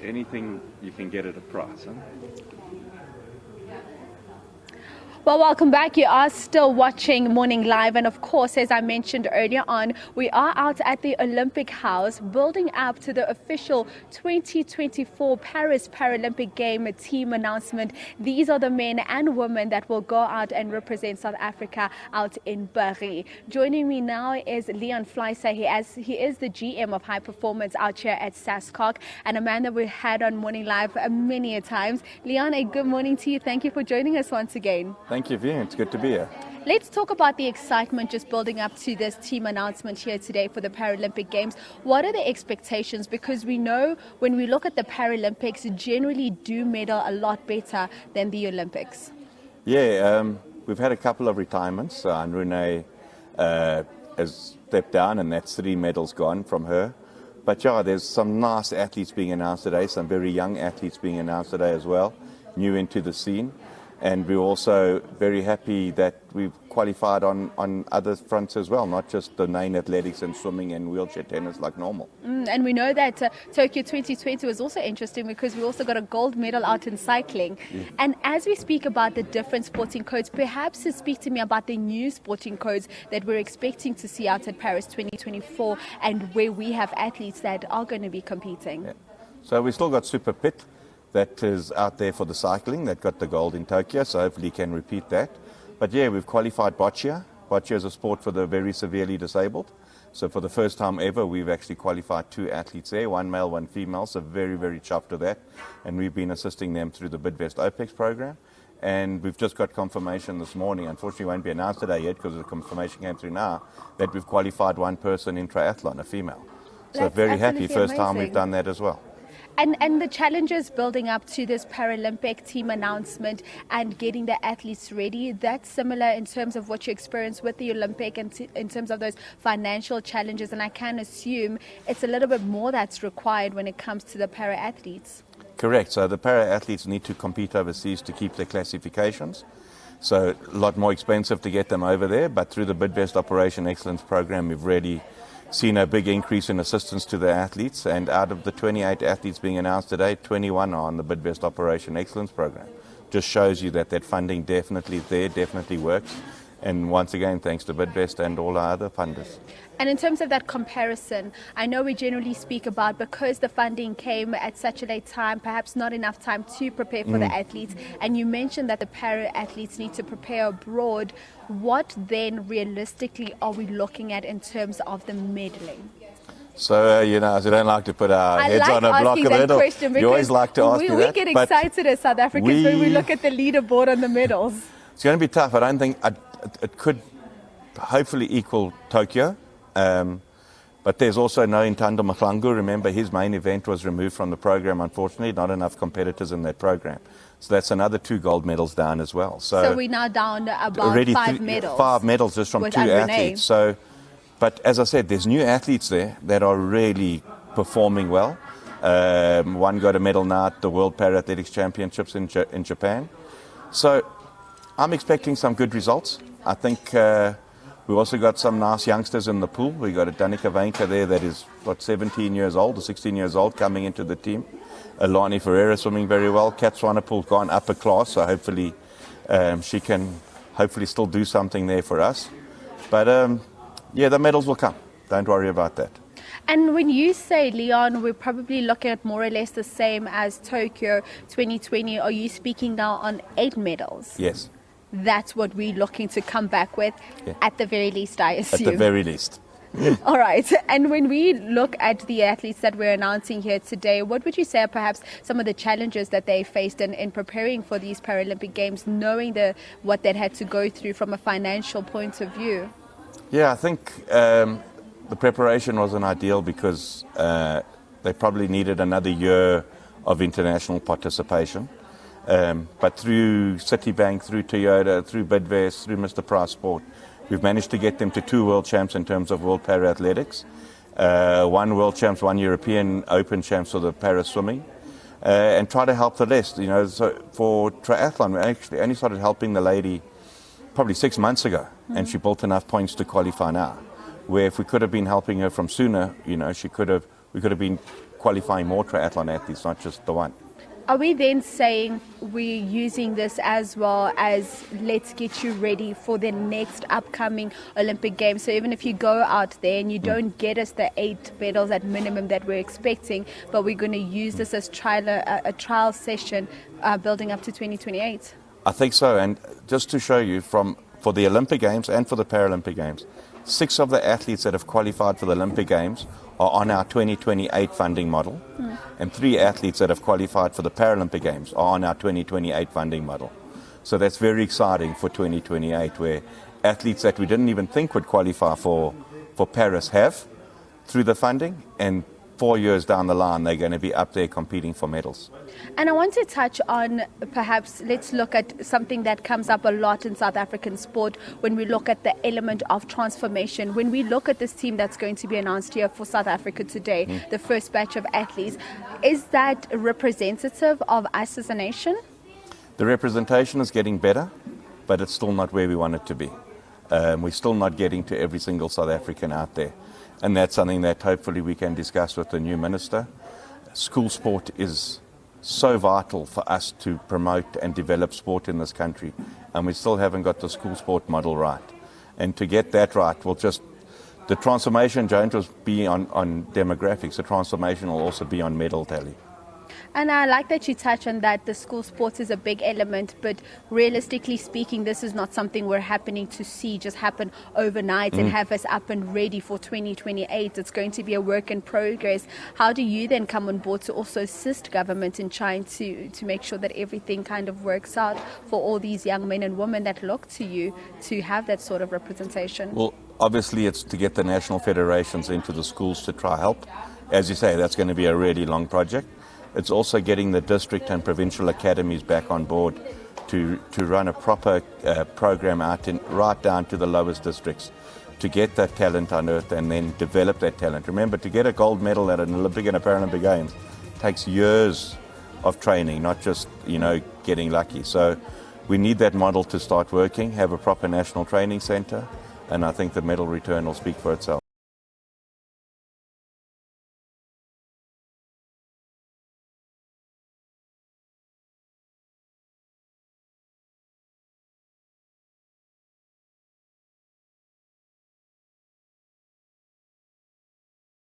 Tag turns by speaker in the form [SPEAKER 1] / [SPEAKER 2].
[SPEAKER 1] anything you can get at a price. Huh?
[SPEAKER 2] Well, welcome back. You are still watching Morning Live. And of course, as I mentioned earlier on, we are out at the Olympic House building up to the official 2024 Paris Paralympic Game team announcement. These are the men and women that will go out and represent South Africa out in Paris. Joining me now is Leon Fleiser. He is the GM of High Performance out here at SASCOC, and a man that we had on Morning Live many a times. Leon, a good morning to you. Thank you for joining us once again.
[SPEAKER 3] Thank you, Vivian. It's good to be here.
[SPEAKER 2] Let's talk about the excitement just building up to this team announcement here today for the Paralympic Games. What are the expectations? Because we know when we look at the Paralympics, generally do medal a lot better than the Olympics.
[SPEAKER 3] Yeah, we've had a couple of retirements. Anrune has stepped down, and that's 3 medals gone from her. But yeah, there's some nice athletes being announced today, some very young athletes being announced today as well, new into the scene. And we're also very happy that we've qualified on other fronts as well, not just the main athletics and swimming and wheelchair tennis like normal.
[SPEAKER 2] And we know that Tokyo 2020 was also interesting because we also got a gold medal out in cycling. Yeah. And as we speak about the different sporting codes, perhaps speak to me about the new sporting codes that we're expecting to see out at Paris 2024 and where we have athletes that are going to be competing.
[SPEAKER 3] Yeah. So we still got Super Pit. That is out there for the cycling, that got the gold in Tokyo, so hopefully can repeat that. But yeah, we've qualified boccia. Boccia is a sport for the very severely disabled. So for the first time ever, we've actually qualified 2 athletes there, 1 male, 1 female, so very, very chuffed with that. And we've been assisting them through the Bidvest OPEX program. And we've just got confirmation this morning, unfortunately it won't be announced today yet because the confirmation came through now, that we've qualified 1 person in triathlon, a female. So
[SPEAKER 2] that's
[SPEAKER 3] very happy, first
[SPEAKER 2] amazing.
[SPEAKER 3] time we've done that as well.
[SPEAKER 2] And the challenges building up to this Paralympic team announcement and getting the athletes ready, that's similar in terms of what you experienced with the Olympic and in terms of those financial challenges. And I can assume it's a little bit more that's required when it comes to the para-athletes.
[SPEAKER 3] Correct. So the para-athletes need to compete overseas to keep their classifications. So a lot more expensive to get them over there. But through the Bidvest Operation Excellence program, we've really seen a big increase in assistance to the athletes, and out of the 28 athletes being announced today, 21 are on the Bidvest Operation Excellence program. Just shows you that that funding definitely there, definitely works. And once again, thanks to Bidvest and all our other funders.
[SPEAKER 2] And in terms of that comparison, I know we generally speak about because the funding came at such a late time, perhaps not enough time to prepare for the athletes. And you mentioned that the para-athletes need to prepare abroad. What then realistically are we looking at in terms of the medaling?
[SPEAKER 3] So, you know, I don't like to put our heads on a block of medal. You always like to ask me that.
[SPEAKER 2] We get excited as South Africans when we look at the leaderboard on the medals.
[SPEAKER 3] It's going to be tough. I don't think it could hopefully equal Tokyo. But there's also no Ntando Mahlangu. Remember, his main event was removed from the program, unfortunately. Not enough competitors in that program. So that's another 2 gold medals down as well. So
[SPEAKER 2] we're now down about 5 medals.
[SPEAKER 3] 5 medals just from 2 athletes. So, but as I said, there's new athletes there that are really performing well. One got a medal now at the World Para-Athletics Championships in Japan. So I'm expecting some good results. I think we also got some nice youngsters in the pool. We got a Danica Vainka there that is, 17 years old or 16 years old coming into the team. Alani Ferreira swimming very well. Kat Swanepoel gone upper class, so hopefully she can hopefully still do something there for us. But yeah, the medals will come. Don't worry about that.
[SPEAKER 2] And when you say, Leon, we're probably looking at more or less the same as Tokyo 2020, are you speaking now on 8 medals?
[SPEAKER 3] Yes.
[SPEAKER 2] That's what we're looking to come back with, at the very least, I assume.
[SPEAKER 3] At the very least.
[SPEAKER 2] All right. And when we look at the athletes that we're announcing here today, what would you say are perhaps some of the challenges that they faced in preparing for these Paralympic Games, knowing what they had to go through from a financial point of view?
[SPEAKER 3] Yeah, I think the preparation wasn't ideal because they probably needed another year of international participation. But through Citibank, through Toyota, through Bidvest, through Mr. Price Sport, we've managed to get them to 2 world champs in terms of world para-athletics. 1 world champs, 1 European Open champs for the para swimming. And try to help the rest. You know, so for triathlon, we actually only started helping the lady probably 6 months ago, and she built enough points to qualify now. Where if we could have been helping her from sooner, you know, we could have been qualifying more triathlon athletes, not just the one.
[SPEAKER 2] Are we then saying we're using this as well as let's get you ready for the next upcoming Olympic Games? So even if you go out there and you don't get us the 8 medals at minimum that we're expecting, but we're going to use this as a trial session building up to 2028?
[SPEAKER 3] I think so. And just to show you, for the Olympic Games and for the Paralympic Games, 6 of the athletes that have qualified for the Olympic Games are on our 2028 funding model, and 3 athletes that have qualified for the Paralympic Games are on our 2028 funding model. So that's very exciting for 2028, where athletes that we didn't even think would qualify for Paris have through the funding, and 4 years down the line they're going to be up there competing for medals.
[SPEAKER 2] And I want to touch on, perhaps let's look at something that comes up a lot in South African sport when we look at the element of transformation. When we look at this team that's going to be announced here for South Africa today, the first batch of athletes, is that representative of us as a nation?
[SPEAKER 3] The representation is getting better, but it's still not where we want it to be. We're still not getting to every single South African out there. And that's something that hopefully we can discuss with the new minister. School sport is so vital for us to promote and develop sport in this country, and we still haven't got the school sport model right. And to get that right, the transformation won't just be on demographics, the transformation will also be on medal tally.
[SPEAKER 2] And I like that you touch on that. The school sports is a big element, but realistically speaking, this is not something we're happening to see just happen overnight and have us up and ready for 2028. It's going to be a work in progress. How do you then come on board to also assist government in trying to make sure that everything kind of works out for all these young men and women that look to you to have that sort of representation?
[SPEAKER 3] Well, obviously it's to get the national federations into the schools to try help. As you say, that's going to be a really long project. It's also getting the district and provincial academies back on board to run a proper program out right down to the lowest districts to get that talent unearthed and then develop that talent. Remember, to get a gold medal at an Olympic and a Paralympic Games takes years of training, not just, getting lucky. So we need that model to start working, have a proper national training centre, and I think the medal return will speak for itself.